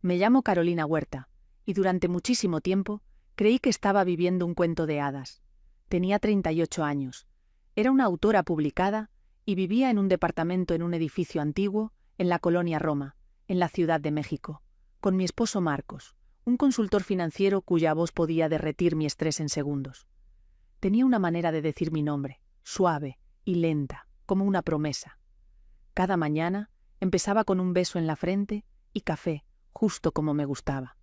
Me llamo Carolina Huerta, y durante muchísimo tiempo creí que estaba viviendo un cuento de hadas. Tenía 38 años. Era una autora publicada y vivía en un departamento en un edificio antiguo en la colonia Roma, en la Ciudad de México, con mi esposo Marcos, un consultor financiero cuya voz podía derretir mi estrés en segundos. Tenía una manera de decir mi nombre, suave y lenta, como una promesa. Cada mañana empezaba con un beso en la frente y café, justo como me gustaba.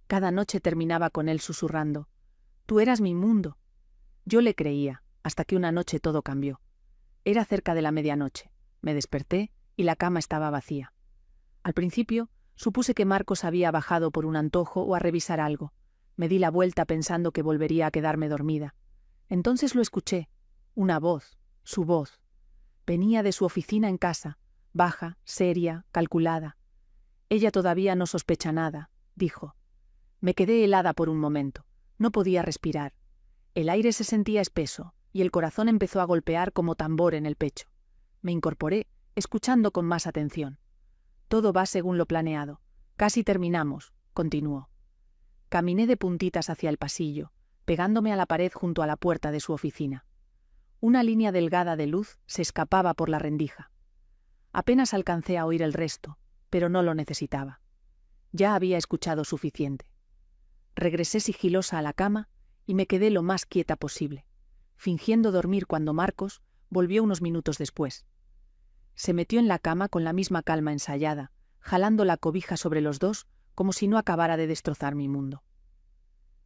Cada noche terminaba con él susurrando: «Tú eras mi mundo». Yo le creía, hasta que una noche todo cambió. Era cerca de la medianoche. Me desperté y la cama estaba vacía. Al principio, supuse que Marcos había bajado por un antojo o a revisar algo. Me di la vuelta pensando que volvería a quedarme dormida. Entonces lo escuché. Una voz, su voz. Venía de su oficina en casa, baja, seria, calculada. «Ella todavía no sospecha nada», dijo. Me quedé helada por un momento. No podía respirar. El aire se sentía espeso y el corazón empezó a golpear como tambor en el pecho. Me incorporé, escuchando con más atención. «Todo va según lo planeado. Casi terminamos», continuó. Caminé de puntitas hacia el pasillo, pegándome a la pared junto a la puerta de su oficina. Una línea delgada de luz se escapaba por la rendija. Apenas alcancé a oír el resto, pero no lo necesitaba. Ya había escuchado suficiente. Regresé sigilosa a la cama y me quedé lo más quieta posible, fingiendo dormir cuando Marcos volvió unos minutos después. Se metió en la cama con la misma calma ensayada, jalando la cobija sobre los dos como si no acabara de destrozar mi mundo.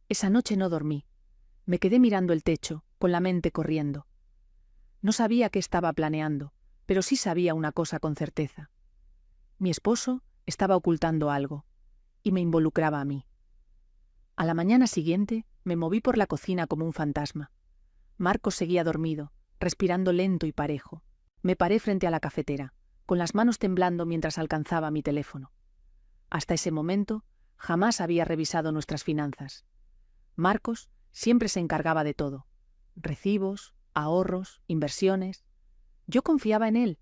Esa noche no dormí. Me quedé mirando el techo, con la mente corriendo. No sabía qué estaba planeando, pero sí sabía una cosa con certeza. Mi esposo estaba ocultando algo, y me involucraba a mí. A la mañana siguiente me moví por la cocina como un fantasma. Marcos seguía dormido, respirando lento y parejo. Me paré frente a la cafetera, con las manos temblando mientras alcanzaba mi teléfono. Hasta ese momento, jamás había revisado nuestras finanzas. Marcos siempre se encargaba de todo: recibos, ahorros, inversiones. Yo confiaba en él.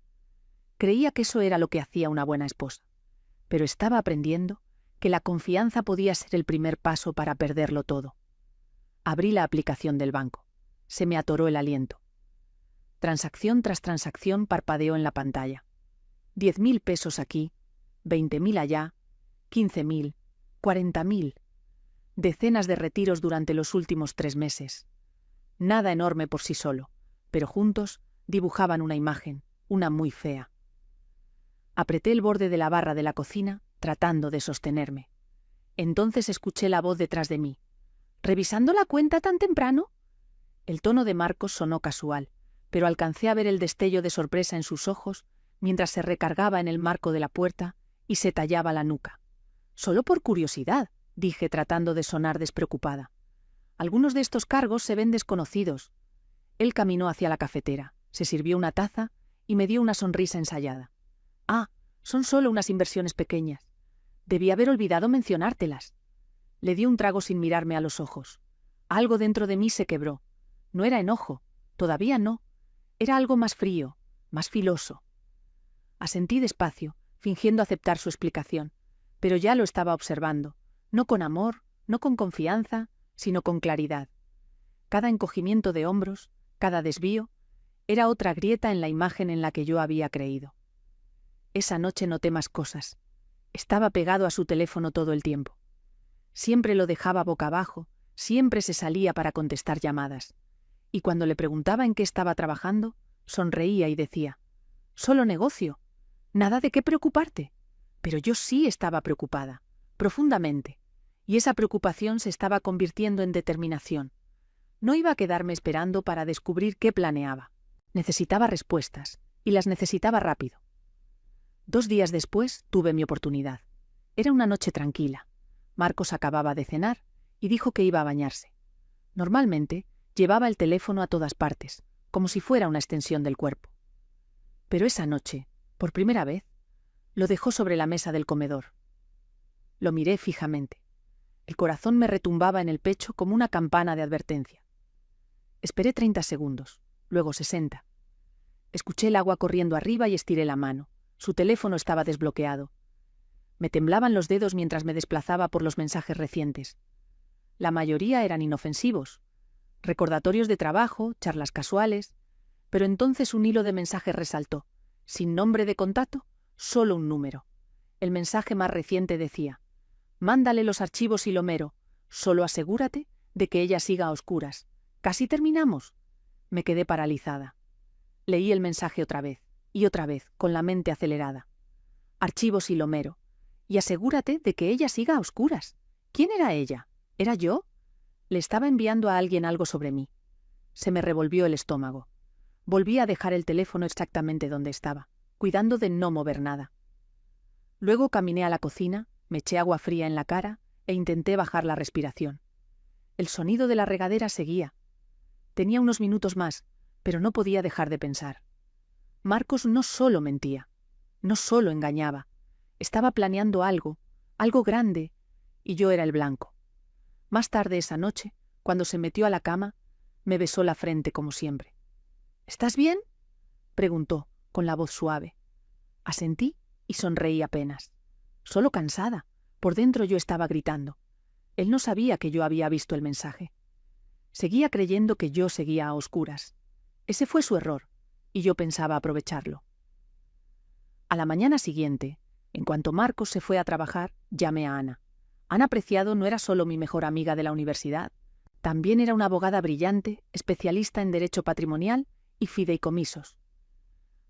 Creía que eso era lo que hacía una buena esposa. Pero estaba aprendiendo que la confianza podía ser el primer paso para perderlo todo. Abrí la aplicación del banco. Se me atoró el aliento. Transacción tras transacción parpadeó en la pantalla. 10.000 pesos aquí, 20.000 allá, 15.000, 40.000. Decenas de retiros durante los últimos 3 meses. Nada enorme por sí solo, pero juntos dibujaban una imagen, una muy fea. Apreté el borde de la barra de la cocina, tratando de sostenerme. Entonces escuché la voz detrás de mí. «¿Revisando la cuenta tan temprano?» El tono de Marcos sonó casual, pero alcancé a ver el destello de sorpresa en sus ojos mientras se recargaba en el marco de la puerta y se tallaba la nuca. «Solo por curiosidad», dije tratando de sonar despreocupada. «Algunos de estos cargos se ven desconocidos». Él caminó hacia la cafetera, se sirvió una taza y me dio una sonrisa ensayada. «Ah, son solo unas inversiones pequeñas. Debí haber olvidado mencionártelas». Le di un trago sin mirarme a los ojos. Algo dentro de mí se quebró. No era enojo, todavía no. Era algo más frío, más filoso. Asentí despacio, fingiendo aceptar su explicación, pero ya lo estaba observando, no con amor, no con confianza, sino con claridad. Cada encogimiento de hombros, cada desvío, era otra grieta en la imagen en la que yo había creído. Esa noche noté más cosas. Estaba pegado a su teléfono todo el tiempo. Siempre lo dejaba boca abajo, siempre se salía para contestar llamadas. Y cuando le preguntaba en qué estaba trabajando, sonreía y decía: «Solo negocio. Nada de qué preocuparte». Pero yo sí estaba preocupada, profundamente, y esa preocupación se estaba convirtiendo en determinación. No iba a quedarme esperando para descubrir qué planeaba. Necesitaba respuestas, y las necesitaba rápido. 2 días después tuve mi oportunidad. Era una noche tranquila. Marcos acababa de cenar y dijo que iba a bañarse. Normalmente llevaba el teléfono a todas partes, como si fuera una extensión del cuerpo. Pero esa noche, por primera vez, lo dejó sobre la mesa del comedor. Lo miré fijamente. El corazón me retumbaba en el pecho como una campana de advertencia. Esperé 30 segundos, luego 60. Escuché el agua corriendo arriba y estiré la mano. Su teléfono estaba desbloqueado. Me temblaban los dedos mientras me desplazaba por los mensajes recientes. La mayoría eran inofensivos. Recordatorios de trabajo, charlas casuales. Pero entonces un hilo de mensajes resaltó. Sin nombre de contacto, solo un número. El mensaje más reciente decía: «Mándale los archivos Silomero. Solo asegúrate de que ella siga a oscuras. ¿Casi terminamos?». Me quedé paralizada. Leí el mensaje otra vez, y otra vez, con la mente acelerada. Archivos Silomero. Y asegúrate de que ella siga a oscuras. ¿Quién era ella? ¿Era yo? Le estaba enviando a alguien algo sobre mí. Se me revolvió el estómago. Volví a dejar el teléfono exactamente donde estaba, cuidando de no mover nada. Luego caminé a la cocina, me eché agua fría en la cara e intenté bajar la respiración. El sonido de la regadera seguía. Tenía unos minutos más, pero no podía dejar de pensar. Marcos no solo mentía, no solo engañaba, estaba planeando algo grande, y yo era el blanco. Más tarde esa noche, cuando se metió a la cama, me besó la frente como siempre. «¿Estás bien?», preguntó, con la voz suave. Asentí y sonreí apenas. Solo cansada. Por dentro yo estaba gritando. Él no sabía que yo había visto el mensaje. Seguía creyendo que yo seguía a oscuras. Ese fue su error, y yo pensaba aprovecharlo. A la mañana siguiente, en cuanto Marcos se fue a trabajar, llamé a Ana. Ana Preciado no era solo mi mejor amiga de la universidad, también era una abogada brillante, especialista en derecho patrimonial y fideicomisos.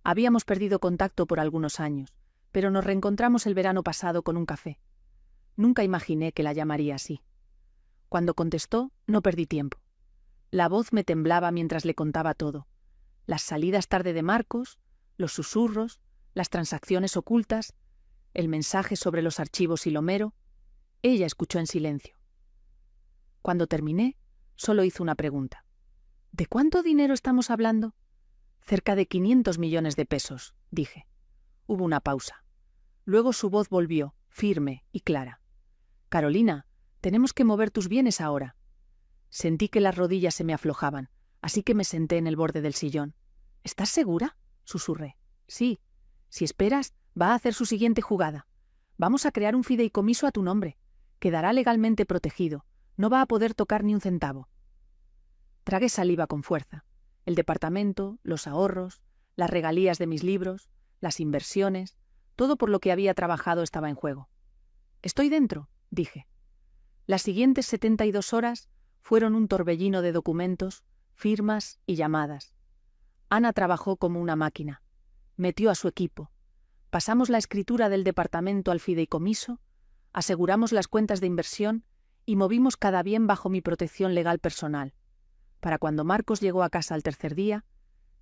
Habíamos perdido contacto por algunos años, pero nos reencontramos el verano pasado con un café. Nunca imaginé que la llamaría así. Cuando contestó, no perdí tiempo. La voz me temblaba mientras le contaba todo. Las salidas tarde de Marcos, los susurros, las transacciones ocultas, el mensaje sobre los archivos Silomero. Ella escuchó en silencio. Cuando terminé, solo hizo una pregunta. «¿De cuánto dinero estamos hablando?». «Cerca de 500 millones de pesos», dije. Hubo una pausa. Luego su voz volvió, firme y clara. «Carolina, tenemos que mover tus bienes ahora». Sentí que las rodillas se me aflojaban, así que me senté en el borde del sillón. «¿Estás segura?», susurré. «Sí. Si esperas, va a hacer su siguiente jugada. Vamos a crear un fideicomiso a tu nombre. Quedará legalmente protegido. No va a poder tocar ni un centavo». Tragué saliva con fuerza. El departamento, los ahorros, las regalías de mis libros, las inversiones, todo por lo que había trabajado estaba en juego. «Estoy dentro», dije. Las siguientes 72 horas fueron un torbellino de documentos, firmas y llamadas. Ana trabajó como una máquina. Metió a su equipo. Pasamos la escritura del departamento al fideicomiso, aseguramos las cuentas de inversión y movimos cada bien bajo mi protección legal personal. Para cuando Marcos llegó a casa al tercer día,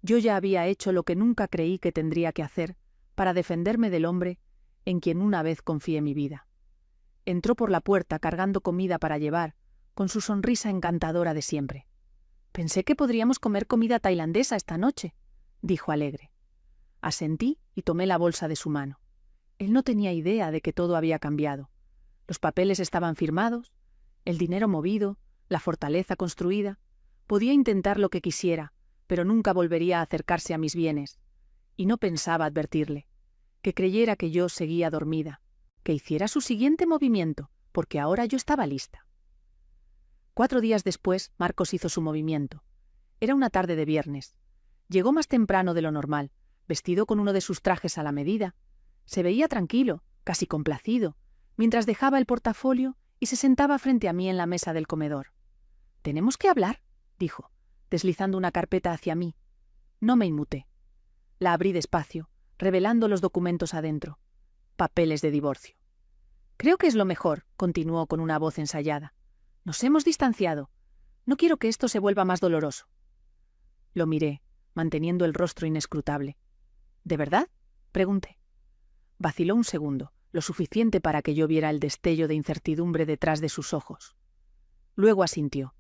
yo ya había hecho lo que nunca creí que tendría que hacer para defenderme del hombre en quien una vez confié mi vida. Entró por la puerta cargando comida para llevar, con su sonrisa encantadora de siempre. «Pensé que podríamos comer comida tailandesa esta noche», dijo alegre. Asentí y tomé la bolsa de su mano. Él no tenía idea de que todo había cambiado. Los papeles estaban firmados, el dinero movido, la fortaleza construida. Podía intentar lo que quisiera, pero nunca volvería a acercarse a mis bienes. Y no pensaba advertirle, que creyera que yo seguía dormida, que hiciera su siguiente movimiento, porque ahora yo estaba lista. 4 días después, Marcos hizo su movimiento. Era una tarde de viernes. Llegó más temprano de lo normal, vestido con uno de sus trajes a la medida. Se veía tranquilo, casi complacido, mientras dejaba el portafolio y se sentaba frente a mí en la mesa del comedor. «Tenemos que hablar», dijo, deslizando una carpeta hacia mí. No me inmuté. La abrí despacio, revelando los documentos adentro. Papeles de divorcio. «Creo que es lo mejor», continuó con una voz ensayada. «Nos hemos distanciado. No quiero que esto se vuelva más doloroso». Lo miré, manteniendo el rostro inescrutable. «¿De verdad?», pregunté. Vaciló un segundo, lo suficiente para que yo viera el destello de incertidumbre detrás de sus ojos. Luego asintió.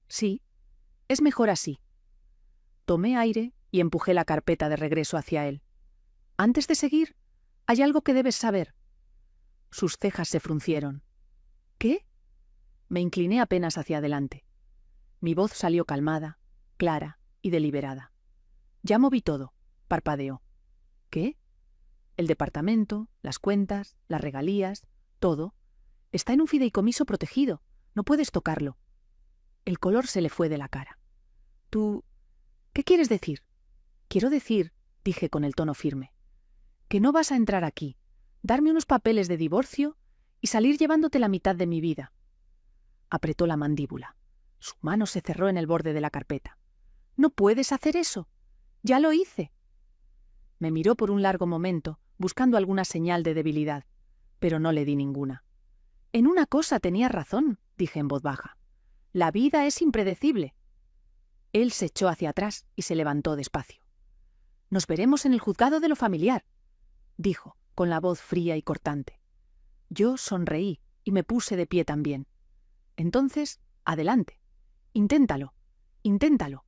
«Sí, es mejor así». Tomé aire y empujé la carpeta de regreso hacia él. «Antes de seguir, hay algo que debes saber». Sus cejas se fruncieron. «¿Qué?». Me incliné apenas hacia adelante. Mi voz salió calmada, clara y deliberada. «Ya moví todo», parpadeó. «¿Qué?». El departamento, las cuentas, las regalías, todo. Está en un fideicomiso protegido. No puedes tocarlo. El color se le fue de la cara. ¿Tú qué quieres decir? Quiero decir, dije con el tono firme, que no vas a entrar aquí, darme unos papeles de divorcio y salir llevándote la mitad de mi vida. Apretó la mandíbula. Su mano se cerró en el borde de la carpeta. No puedes hacer eso. Ya lo hice. Me miró por un largo momento, buscando alguna señal de debilidad, pero no le di ninguna. En una cosa tenía razón, dije en voz baja. La vida es impredecible. Él se echó hacia atrás y se levantó despacio. Nos veremos en el juzgado de lo familiar, dijo, con la voz fría y cortante. Yo sonreí y me puse de pie también. Entonces, adelante. Inténtalo. Inténtalo.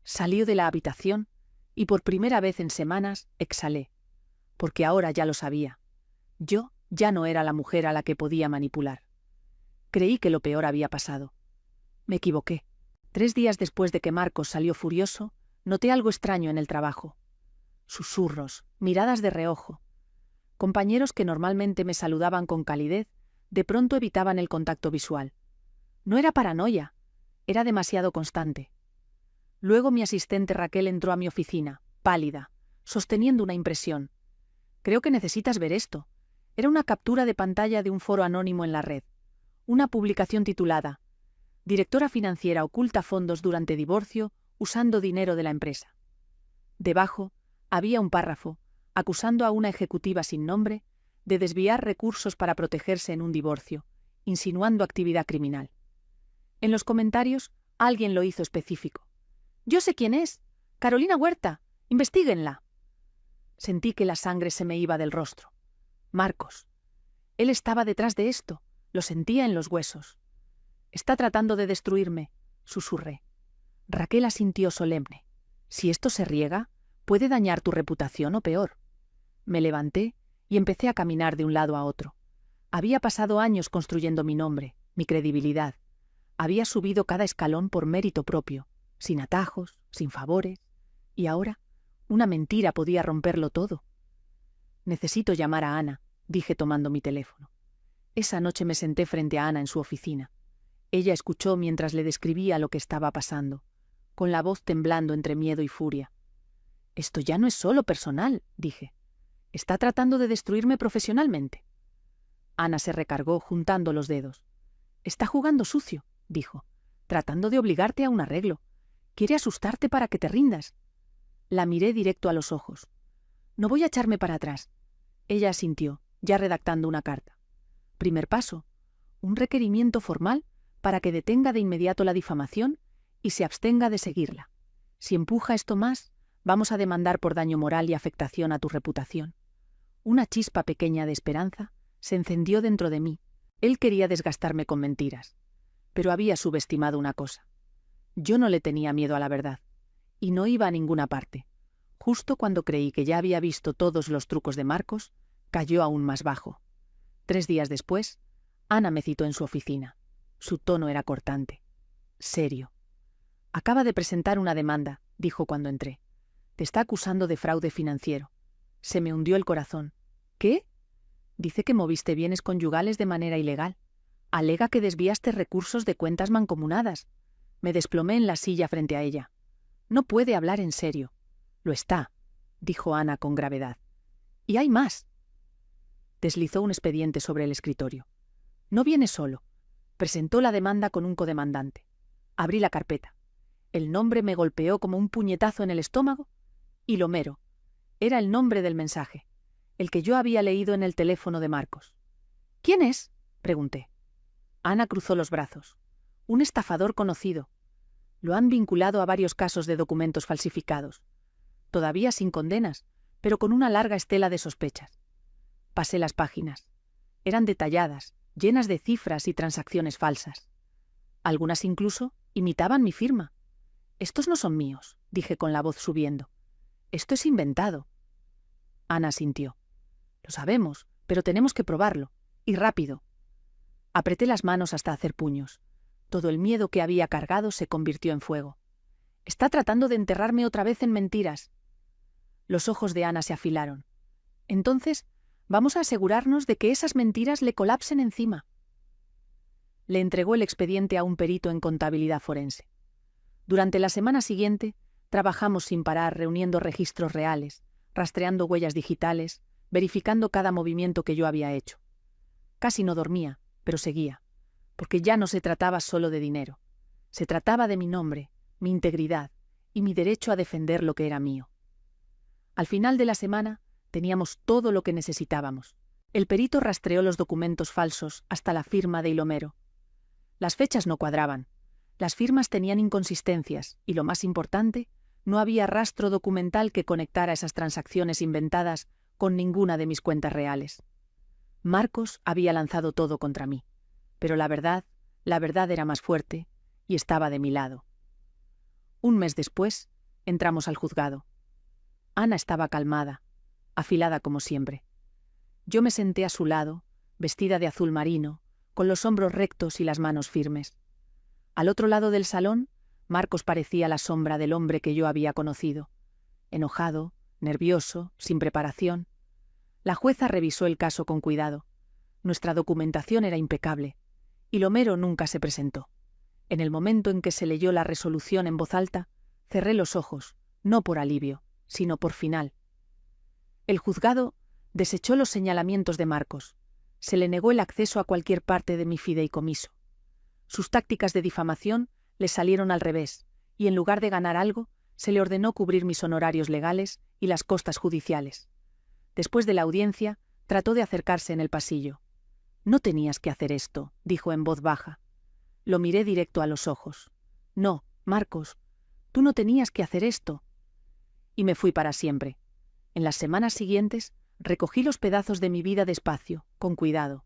Salió de la habitación y por primera vez en semanas exhalé, porque ahora ya lo sabía. Yo ya no era la mujer a la que podía manipular. Creí que lo peor había pasado. Me equivoqué. 3 días después de que Marcos salió furioso, noté algo extraño en el trabajo. Susurros, miradas de reojo. Compañeros que normalmente me saludaban con calidez, de pronto evitaban el contacto visual. No era paranoia, era demasiado constante. Luego mi asistente Raquel entró a mi oficina, pálida, sosteniendo una impresión. Creo que necesitas ver esto. Era una captura de pantalla de un foro anónimo en la red. Una publicación titulada «Directora financiera oculta fondos durante divorcio usando dinero de la empresa». Debajo había un párrafo acusando a una ejecutiva sin nombre de desviar recursos para protegerse en un divorcio, insinuando actividad criminal. En los comentarios, alguien lo hizo específico. «Yo sé quién es. Carolina Huerta. Investíguenla». Sentí que la sangre se me iba del rostro. Marcos. Él estaba detrás de esto. Lo sentía en los huesos. «Está tratando de destruirme», susurré. Raquel asintió solemne. «Si esto se riega, puede dañar tu reputación o peor». Me levanté y empecé a caminar de un lado a otro. Había pasado años construyendo mi nombre, mi credibilidad. Había subido cada escalón por mérito propio, sin atajos, sin favores. Y ahora, una mentira podía romperlo todo. «Necesito llamar a Ana», dije tomando mi teléfono. Esa noche me senté frente a Ana en su oficina. Ella escuchó mientras le describía lo que estaba pasando, con la voz temblando entre miedo y furia. «Esto ya no es solo personal», dije. «Está tratando de destruirme profesionalmente». Ana se recargó juntando los dedos. «Está jugando sucio», dijo, «tratando de obligarte a un arreglo. Quiere asustarte para que te rindas». La miré directo a los ojos. «No voy a echarme para atrás». Ella asintió, ya redactando una carta. Primer paso, un requerimiento formal para que detenga de inmediato la difamación y se abstenga de seguirla. Si empuja esto más, vamos a demandar por daño moral y afectación a tu reputación. Una chispa pequeña de esperanza se encendió dentro de mí. Él quería desgastarme con mentiras, pero había subestimado una cosa. Yo no le tenía miedo a la verdad, y no iba a ninguna parte. Justo cuando creí que ya había visto todos los trucos de Marcos, cayó aún más bajo. 3 días después, Ana me citó en su oficina. Su tono era cortante, serio. «Acaba de presentar una demanda», dijo cuando entré. «Te está acusando de fraude financiero». Se me hundió el corazón. «¿Qué?» «Dice que moviste bienes conyugales de manera ilegal. Alega que desviaste recursos de cuentas mancomunadas». Me desplomé en la silla frente a ella. «No puede hablar en serio». «Lo está», dijo Ana con gravedad. «Y hay más». Deslizó un expediente sobre el escritorio. «No viene solo». Presentó la demanda con un codemandante. Abrí la carpeta. El nombre me golpeó como un puñetazo en el estómago. Hilomero. Era el nombre del mensaje, el que yo había leído en el teléfono de Marcos. «¿Quién es?», pregunté. Ana cruzó los brazos. «Un estafador conocido. Lo han vinculado a varios casos de documentos falsificados. Todavía sin condenas, pero con una larga estela de sospechas». Pasé las páginas. Eran detalladas, llenas de cifras y transacciones falsas. Algunas incluso imitaban mi firma. «Estos no son míos», dije con la voz subiendo. «Esto es inventado». Ana asintió. «Lo sabemos, pero tenemos que probarlo. Y rápido». Apreté las manos hasta hacer puños. Todo el miedo que había cargado se convirtió en fuego. «Está tratando de enterrarme otra vez en mentiras». Los ojos de Ana se afilaron. Entonces, vamos a asegurarnos de que esas mentiras le colapsen encima. Le entregó el expediente a un perito en contabilidad forense. Durante la semana siguiente, trabajamos sin parar reuniendo registros reales, rastreando huellas digitales, verificando cada movimiento que yo había hecho. Casi no dormía, pero seguía, porque ya no se trataba solo de dinero. Se trataba de mi nombre, mi integridad y mi derecho a defender lo que era mío. Al final de la semana, teníamos todo lo que necesitábamos. El perito rastreó los documentos falsos hasta la firma de Hilomero. Las fechas no cuadraban, las firmas tenían inconsistencias y, lo más importante, no había rastro documental que conectara esas transacciones inventadas con ninguna de mis cuentas reales. Marcos había lanzado todo contra mí, pero la verdad era más fuerte y estaba de mi lado. Un mes después, entramos al juzgado. Ana estaba calmada, afilada como siempre. Yo me senté a su lado, vestida de azul marino, con los hombros rectos y las manos firmes. Al otro lado del salón, Marcos parecía la sombra del hombre que yo había conocido. Enojado, nervioso, sin preparación. La jueza revisó el caso con cuidado. Nuestra documentación era impecable. Hilomero nunca se presentó. En el momento en que se leyó la resolución en voz alta, cerré los ojos, no por alivio, sino por final. El juzgado desechó los señalamientos de Marcos. Se le negó el acceso a cualquier parte de mi fideicomiso. Sus tácticas de difamación le salieron al revés, y en lugar de ganar algo, se le ordenó cubrir mis honorarios legales y las costas judiciales. Después de la audiencia, trató de acercarse en el pasillo. «No tenías que hacer esto», dijo en voz baja. Lo miré directo a los ojos. «No, Marcos, tú no tenías que hacer esto». Y me fui para siempre. En las semanas siguientes, recogí los pedazos de mi vida despacio, con cuidado.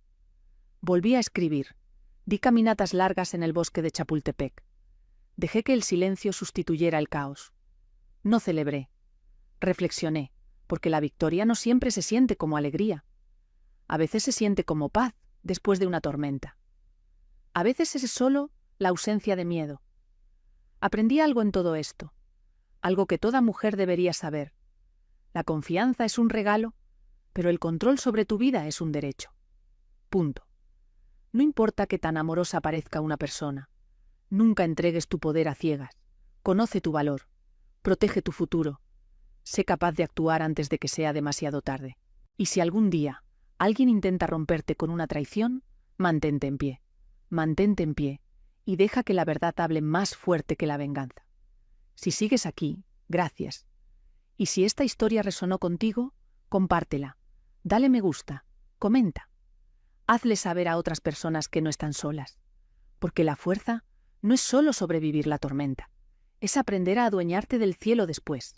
Volví a escribir. Di caminatas largas en el bosque de Chapultepec. Dejé que el silencio sustituyera el caos. No celebré. Reflexioné, porque la victoria no siempre se siente como alegría. A veces se siente como paz después de una tormenta. A veces es solo la ausencia de miedo. Aprendí algo en todo esto, algo que toda mujer debería saber. La confianza es un regalo, pero el control sobre tu vida es un derecho. Punto. No importa qué tan amorosa parezca una persona. Nunca entregues tu poder a ciegas. Conoce tu valor. Protege tu futuro. Sé capaz de actuar antes de que sea demasiado tarde. Y si algún día alguien intenta romperte con una traición, mantente en pie. Mantente en pie y deja que la verdad hable más fuerte que la venganza. Si sigues aquí, gracias. Y si esta historia resonó contigo, compártela. Dale me gusta. Comenta. Hazle saber a otras personas que no están solas. Porque la fuerza no es solo sobrevivir la tormenta. Es aprender a adueñarte del cielo después.